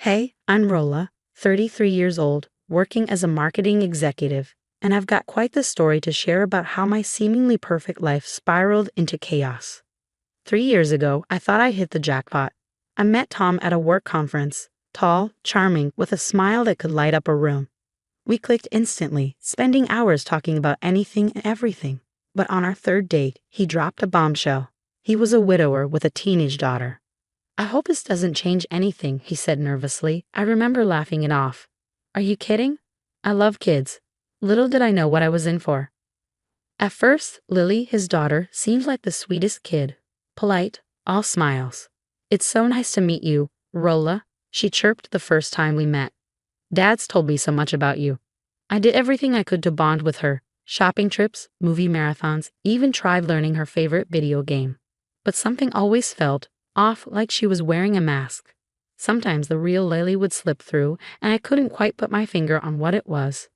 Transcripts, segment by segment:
Hey, I'm Rolla, 33 years old, working as a marketing executive, and I've got quite the story to share about how my seemingly perfect life spiraled into chaos. 3 years ago, I thought I hit the jackpot. I met Tom at a work conference, tall, charming, with a smile that could light up a room. We clicked instantly, spending hours talking about anything and everything. But on our third date, he dropped a bombshell. He was a widower with a teenage daughter. I hope this doesn't change anything, he said nervously. I remember laughing it off. Are you kidding? I love kids. Little did I know what I was in for. At first, Lily, his daughter, seemed like the sweetest kid. Polite, all smiles. It's so nice to meet you, Rolla, she chirped the first time we met. Dad's told me so much about you. I did everything I could to bond with her. Shopping trips, movie marathons, even tried learning her favorite video game. But something always felt off, like she was wearing a mask. Sometimes the real Lily would slip through, and I couldn't quite put my finger on what it was.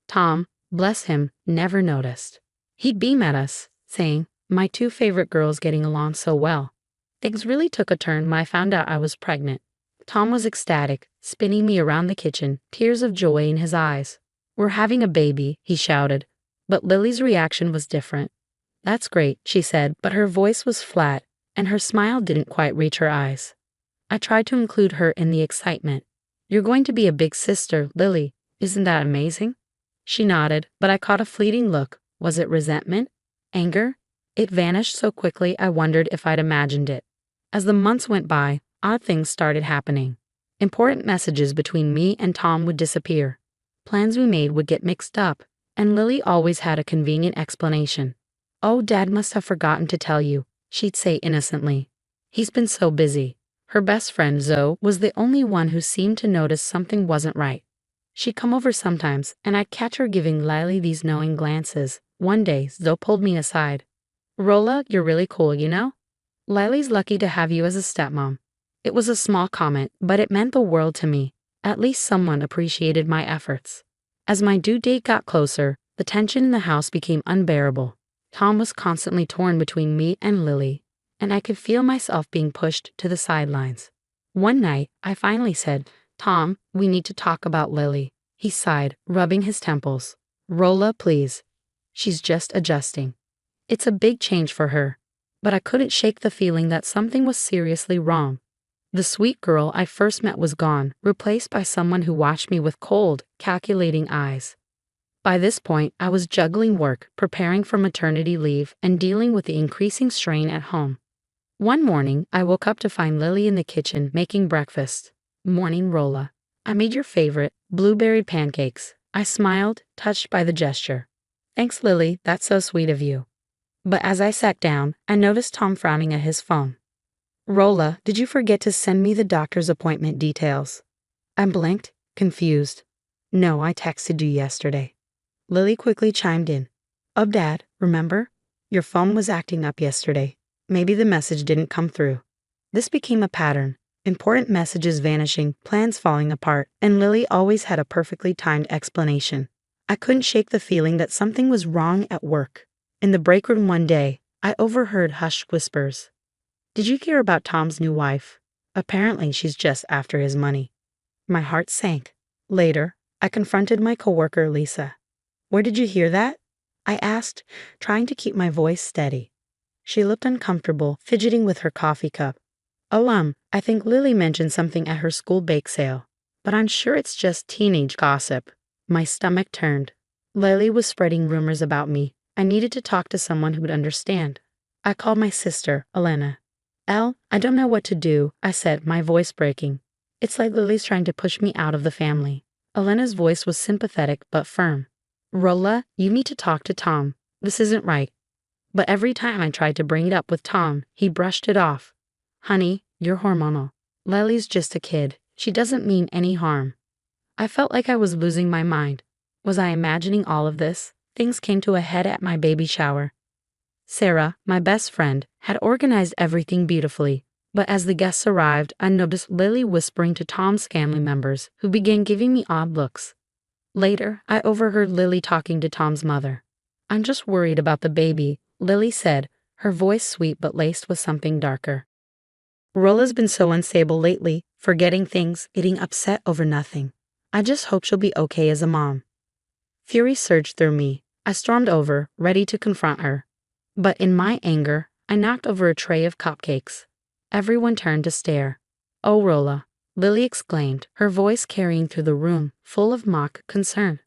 Tom, bless him, never noticed. He'd beam at us, saying, "My two favorite girls getting along so well." Things really took a turn when I found out I was pregnant. Tom was ecstatic, spinning me around the kitchen, tears of joy in his eyes. "We're having a baby," he shouted. But Lily's reaction was different. "That's great," she said, but her voice was flat, and her smile didn't quite reach her eyes. I tried to include her in the excitement. "You're going to be a big sister, Lily. Isn't that amazing?" She nodded, but I caught a fleeting look. Was it resentment? Anger? It vanished so quickly I wondered if I'd imagined it. As the months went by, odd things started happening. Important messages between me and Tom would disappear. Plans we made would get mixed up, and Lily always had a convenient explanation. "Oh, Dad must have forgotten to tell you," she'd say innocently. "He's been so busy." Her best friend, Zoe, was the only one who seemed to notice something wasn't right. She'd come over sometimes, and I'd catch her giving Lily these knowing glances. One day, Zoe pulled me aside. "Rolla, you're really cool, you know? Lily's lucky to have you as a stepmom." It was a small comment, but it meant the world to me. At least someone appreciated my efforts. As my due date got closer, the tension in the house became unbearable. Tom was constantly torn between me and Lily, and I could feel myself being pushed to the sidelines. One night, I finally said, "Tom, we need to talk about Lily." He sighed, rubbing his temples. "Rolla, please. She's just adjusting. It's a big change for her." But I couldn't shake the feeling that something was seriously wrong. The sweet girl I first met was gone, replaced by someone who watched me with cold, calculating eyes. By this point, I was juggling work, preparing for maternity leave, and dealing with the increasing strain at home. One morning, I woke up to find Lily in the kitchen making breakfast. "Morning, Rolla. I made your favorite, blueberry pancakes." I smiled, touched by the gesture. "Thanks, Lily, that's so sweet of you." But as I sat down, I noticed Tom frowning at his phone. "Rolla, did you forget to send me the doctor's appointment details?" I blinked, confused. "No, I texted you yesterday." Lily quickly chimed in. "Oh, Dad, remember? Your phone was acting up yesterday. Maybe the message didn't come through." This became a pattern. Important messages vanishing, plans falling apart, and Lily always had a perfectly timed explanation. I couldn't shake the feeling that something was wrong at work. In the break room one day, I overheard hushed whispers. "Did you hear about Tom's new wife? Apparently she's just after his money." My heart sank. Later, I confronted my coworker Lisa. "Where did you hear that?" I asked, trying to keep my voice steady. She looked uncomfortable, fidgeting with her coffee cup. "Oh, I think Lily mentioned something at her school bake sale, but I'm sure it's just teenage gossip." My stomach turned. Lily was spreading rumors about me. I needed to talk to someone who would understand. I called my sister, Elena. "Elle, I don't know what to do," I said, my voice breaking. "It's like Lily's trying to push me out of the family." Elena's voice was sympathetic but firm. "Rolla, you need to talk to Tom. This isn't right." But every time I tried to bring it up with Tom, he brushed it off. "Honey, you're hormonal. Lily's just a kid. She doesn't mean any harm." I felt like I was losing my mind. Was I imagining all of this? Things came to a head at my baby shower. Sarah, my best friend, had organized everything beautifully, but as the guests arrived, I noticed Lily whispering to Tom's family members, who began giving me odd looks. Later, I overheard Lily talking to Tom's mother. "I'm just worried about the baby," Lily said, her voice sweet but laced with something darker. "Rolla's been so unstable lately. forgetting things, getting upset over nothing. I just hope she'll be okay as a mom. Fury surged through me. I stormed over, ready to confront her. But in my anger, I knocked over a tray of cupcakes. Everyone turned to stare. "Oh, Rolla," Lily exclaimed, her voice carrying through the room, full of mock concern.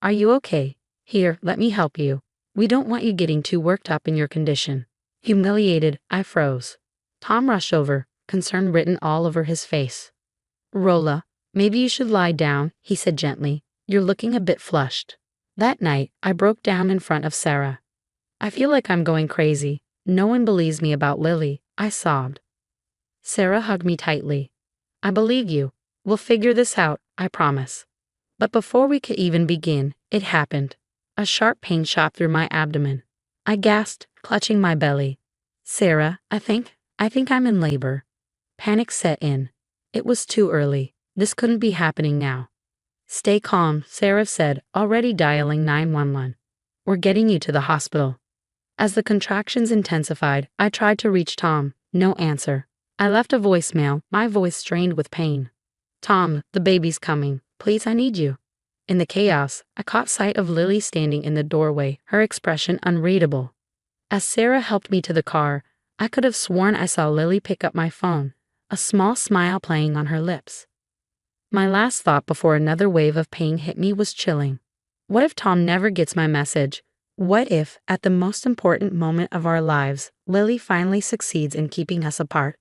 "Are you okay? Here, let me help you. We don't want you getting too worked up in your condition." Humiliated, I froze. Tom rushed over, concern written all over his face. "Rolla, maybe you should lie down," he said gently. "You're looking a bit flushed." That night, I broke down in front of Sarah. "I feel like I'm going crazy. No one believes me about Lily," I sobbed. Sarah hugged me tightly. "I believe you. We'll figure this out, I promise." But before we could even begin, it happened. A sharp pain shot through my abdomen. I gasped, clutching my belly. "Sarah, I think I'm in labor." Panic set in. It was too early. This couldn't be happening now. "Stay calm," Sarah said, already dialing 911. "We're getting you to the hospital." As the contractions intensified, I tried to reach Tom. No answer. I left a voicemail, my voice strained with pain. "Tom, the baby's coming. Please, I need you." In the chaos, I caught sight of Lily standing in the doorway, her expression unreadable. As Sarah helped me to the car, I could have sworn I saw Lily pick up my phone, a small smile playing on her lips. My last thought before another wave of pain hit me was chilling. What if Tom never gets my message? What if, at the most important moment of our lives, Lily finally succeeds in keeping us apart?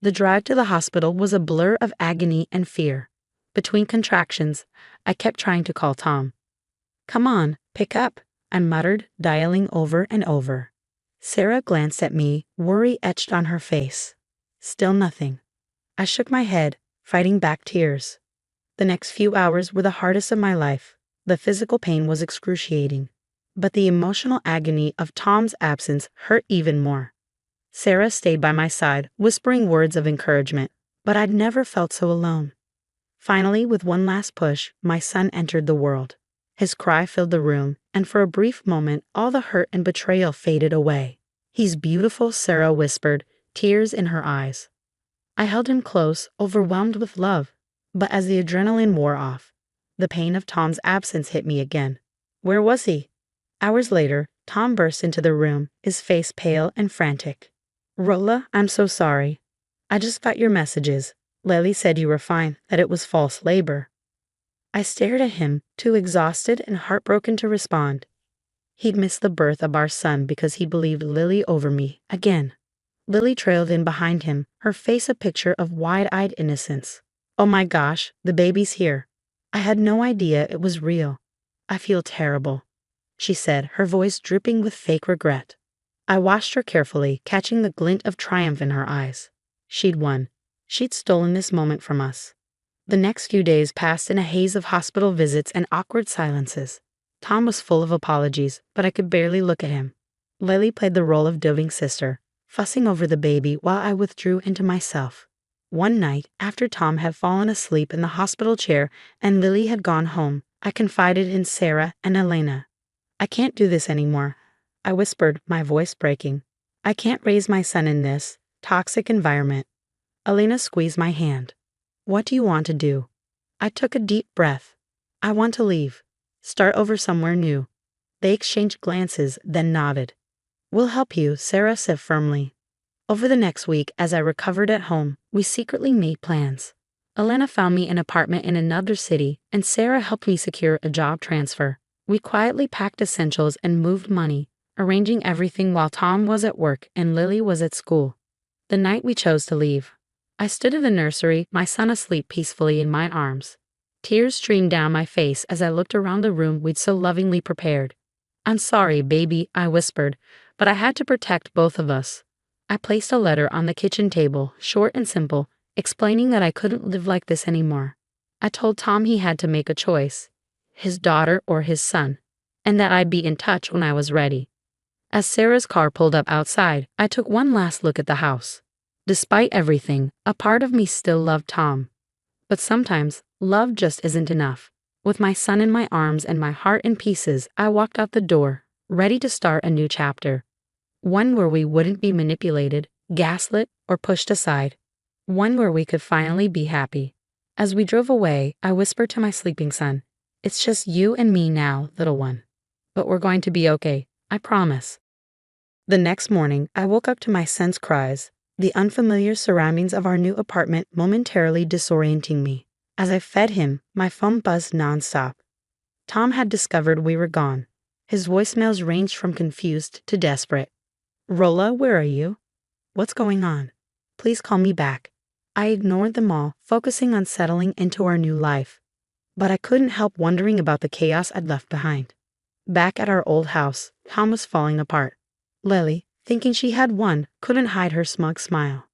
The drive to the hospital was a blur of agony and fear. Between contractions, I kept trying to call Tom. "Come on, pick up," I muttered, dialing over and over. Sarah glanced at me, worry etched on her face. Still nothing. I shook my head, fighting back tears. The next few hours were the hardest of my life. The physical pain was excruciating, but the emotional agony of Tom's absence hurt even more. Sarah stayed by my side, whispering words of encouragement, but I'd never felt so alone. Finally, with one last push, my son entered the world. His cry filled the room, and for a brief moment, all the hurt and betrayal faded away. "He's beautiful," Sarah whispered, tears in her eyes. I held him close, overwhelmed with love, but as the adrenaline wore off, the pain of Tom's absence hit me again. Where was he? Hours later, Tom burst into the room, his face pale and frantic. "Rolla, I'm so sorry. I just got your messages. Lily said you were fine, that it was false labor." I stared at him, too exhausted and heartbroken to respond. He'd missed the birth of our son because he believed Lily over me, again. Lily trailed in behind him, her face a picture of wide-eyed innocence. "Oh my gosh, the baby's here. I had no idea it was real. I feel terrible," she said, her voice dripping with fake regret. I watched her carefully, catching the glint of triumph in her eyes. She'd won. She'd stolen this moment from us. The next few days passed in a haze of hospital visits and awkward silences. Tom was full of apologies, but I could barely look at him. Lily played the role of doting sister, fussing over the baby while I withdrew into myself. One night, after Tom had fallen asleep in the hospital chair and Lily had gone home, I confided in Sarah and Elena. "I can't do this anymore," I whispered, my voice breaking. "I can't raise my son in this toxic environment." Elena squeezed my hand. "What do you want to do?" I took a deep breath. "I want to leave. Start over somewhere new." They exchanged glances, then nodded. "We'll help you," Sarah said firmly. Over the next week, as I recovered at home, we secretly made plans. Elena found me an apartment in another city, and Sarah helped me secure a job transfer. We quietly packed essentials and moved money, arranging everything while Tom was at work and Lily was at school. The night we chose to leave, I stood in the nursery, my son asleep peacefully in my arms. Tears streamed down my face as I looked around the room we'd so lovingly prepared. "I'm sorry, baby," I whispered, "but I had to protect both of us." I placed a letter on the kitchen table, short and simple, explaining that I couldn't live like this anymore. I told Tom he had to make a choice, his daughter or his son, and that I'd be in touch when I was ready. As Sarah's car pulled up outside, I took one last look at the house. Despite everything, a part of me still loved Tom. But sometimes, love just isn't enough. With my son in my arms and my heart in pieces, I walked out the door, ready to start a new chapter. One where we wouldn't be manipulated, gaslit, or pushed aside. one where we could finally be happy. As we drove away, I whispered to my sleeping son, "It's just you and me now, little one. But we're going to be okay, I promise." The next morning, I woke up to my son's cries, the unfamiliar surroundings of our new apartment momentarily disorienting me. As I fed him, my phone buzzed nonstop. Tom had discovered we were gone. His voicemails ranged from confused to desperate. "Rolla, where are you? What's going on? Please call me back." I ignored them all, focusing on settling into our new life. But I couldn't help wondering about the chaos I'd left behind. Back at our old house, Tom was falling apart. Lily, thinking she had won, couldn't hide her smug smile.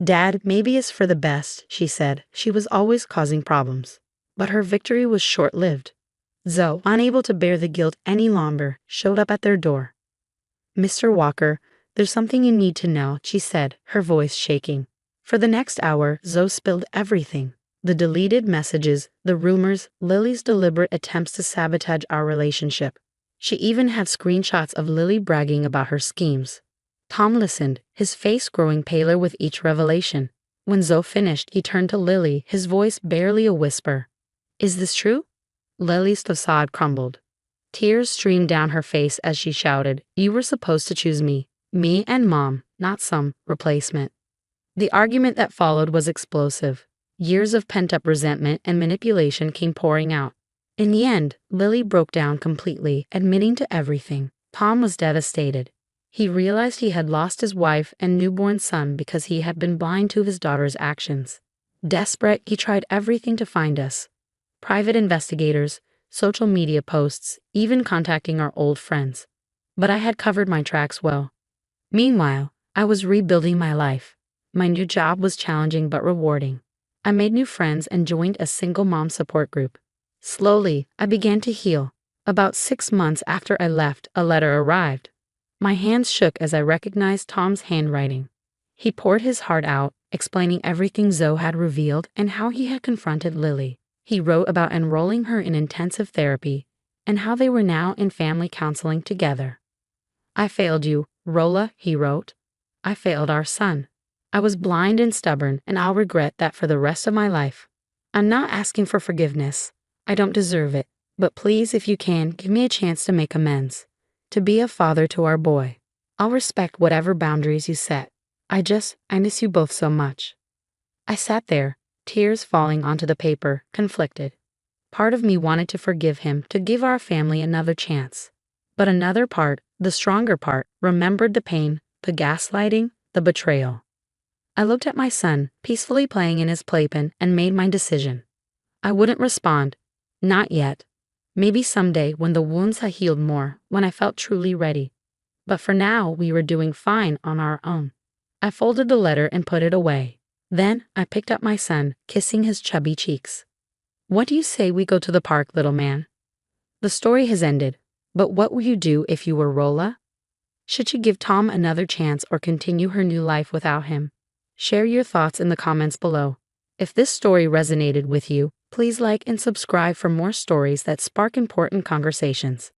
"Dad, maybe it's for the best," she said. She was always causing problems. But her victory was short-lived. Zoe, unable to bear the guilt any longer, showed up at their door. "Mr. Walker, there's something you need to know," she said, her voice shaking. For the next hour, Zoe spilled everything. The deleted messages, the rumors, Lily's deliberate attempts to sabotage our relationship. She even had screenshots of Lily bragging about her schemes. Tom listened, his face growing paler with each revelation. When Zoe finished, he turned to Lily, his voice barely a whisper. "Is this true?" Lily's facade crumbled. Tears streamed down her face as she shouted, "You were supposed to choose me and Mom, not some replacement." The argument that followed was explosive. Years of pent-up resentment and manipulation came pouring out. In the end, Lily broke down completely, admitting to everything. Tom was devastated. He realized he had lost his wife and newborn son because he had been blind to his daughter's actions. Desperate, he tried everything to find us. Private investigators, social media posts, even contacting our old friends. But I had covered my tracks well. Meanwhile, I was rebuilding my life. My new job was challenging but rewarding. I made new friends and joined a single mom support group. Slowly, I began to heal. About 6 months after I left, a letter arrived. My hands shook as I recognized Tom's handwriting. He poured his heart out, explaining everything Zoe had revealed and how he had confronted Lily. He wrote about enrolling her in intensive therapy and how they were now in family counseling together. "I failed you, Rolla," he wrote. "I failed our son. I was blind and stubborn, and I'll regret that for the rest of my life. I'm not asking for forgiveness. I don't deserve it. But please, if you can, give me a chance to make amends. To be a father to our boy. I'll respect whatever boundaries you set. I miss you both so much." I sat there, tears falling onto the paper, conflicted. Part of me wanted to forgive him, to give our family another chance. But another part, the stronger part, remembered the pain, the gaslighting, the betrayal. I looked at my son, peacefully playing in his playpen, and made my decision. I wouldn't respond. Not yet. Maybe someday when the wounds had healed more, when I felt truly ready. But for now, we were doing fine on our own. I folded the letter and put it away. Then I picked up my son, kissing his chubby cheeks. "What do you say we go to the park, little man? The story has ended, but what would you do if you were Rolla? Should she give Tom another chance or continue her new life without him? Share your thoughts in the comments below. If this story resonated with you, please like and subscribe for more stories that spark important conversations.